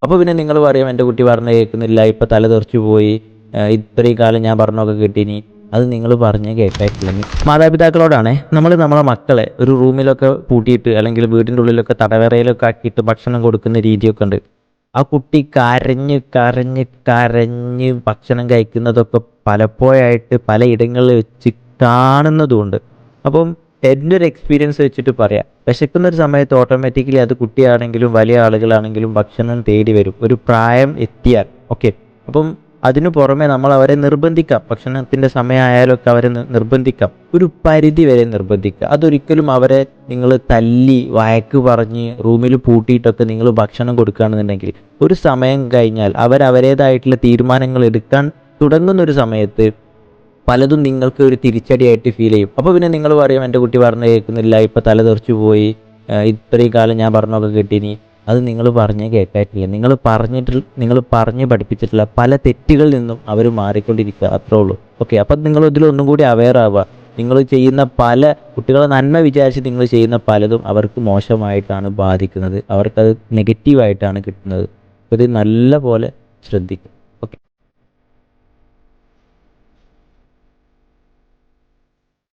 അപ്പോൾ പിന്നെ നിങ്ങൾ പറയും എൻ്റെ കുട്ടി പറഞ്ഞ് കേൾക്കുന്നില്ല, ഇപ്പം തല തെറിച്ചു പോയി, ഇത്രയും കാലം ഞാൻ പറഞ്ഞൊക്കെ കിട്ടീനി. അത് നിങ്ങൾ പറഞ്ഞ് കേൾക്കാറ്റില്ലെങ്കിൽ മാതാപിതാക്കളോടാണേ നമ്മളെ മക്കളെ ഒരു റൂമിലൊക്കെ പൂട്ടിയിട്ട് അല്ലെങ്കിൽ വീടിൻ്റെ ഉള്ളിലൊക്കെ തടവറയിലൊക്കെ ആക്കിയിട്ട് ഭക്ഷണം കൊടുക്കുന്ന രീതിയൊക്കെ ഉണ്ട്. ആ കുട്ടി കരഞ്ഞ് കരഞ്ഞ് കരഞ്ഞ് ഭക്ഷണം കഴിക്കുന്നതൊക്കെ പലപ്പോഴായിട്ട് പലയിടങ്ങളിൽ വെച്ച് കാണുന്നതുമുണ്ട്. അപ്പം എൻ്റെ ഒരു എക്സ്പീരിയൻസ് വെച്ചിട്ട് പറയാം, വിശക്കുന്ന ഒരു സമയത്ത് ഓട്ടോമാറ്റിക്കലി അത് കുട്ടിയാണെങ്കിലും വലിയ ആളുകളാണെങ്കിലും ഭക്ഷണം തേടി വരും ഒരു പ്രായം എത്തിയാൽ. ഓക്കെ, അപ്പം അതിനു പുറമെ നമ്മൾ അവരെ നിർബന്ധിക്കാം, ഭക്ഷണത്തിൻ്റെ സമയമായാലൊക്കെ അവരെ നിർബന്ധിക്കാം, ഒരു പരിധി വരെ നിർബന്ധിക്കുക. അതൊരിക്കലും അവരെ നിങ്ങൾ തല്ലി വഴക്ക് പറഞ്ഞ് റൂമിൽ പൂട്ടിയിട്ടൊക്കെ നിങ്ങൾ ഭക്ഷണം കൊടുക്കുകയാണെന്നുണ്ടെങ്കിൽ ഒരു സമയം കഴിഞ്ഞാൽ അവരവരേതായിട്ടുള്ള തീരുമാനങ്ങൾ എടുക്കാൻ തുടങ്ങുന്നൊരു സമയത്ത് പലതും നിങ്ങൾക്ക് ഒരു തിരിച്ചടിയായിട്ട് ഫീൽ ചെയ്യും. അപ്പോൾ പിന്നെ നിങ്ങൾ പറയും എൻ്റെ കുട്ടി പറഞ്ഞ് കേൾക്കുന്നില്ല, ഇപ്പം തല തെറിച്ചു പോയി, ഇത്രയും കാലം ഞാൻ പറഞ്ഞൊക്കെ കിട്ടീനി. അത് നിങ്ങൾ പറഞ്ഞ് കേൾക്കാറ്റില്ല. നിങ്ങൾ പറഞ്ഞ് പഠിപ്പിച്ചിട്ടുള്ള പല തെറ്റുകളിൽ നിന്നും അവർ മാറിക്കൊണ്ടിരിക്കുക, അത്രേ ഉള്ളൂ. ഓക്കെ, അപ്പം നിങ്ങൾ ഇതിലൊന്നും കൂടി അവെയർ ആവുക. നിങ്ങൾ ചെയ്യുന്ന പല കുട്ടികളെ നന്മ വിചാരിച്ച് നിങ്ങൾ ചെയ്യുന്ന പലതും അവർക്ക് മോശമായിട്ടാണ് ബാധിക്കുന്നത്, അവർക്കത് നെഗറ്റീവായിട്ടാണ് കിട്ടുന്നത്. അപ്പോൾ ഇത് നല്ല പോലെ ശ്രദ്ധിക്കുക.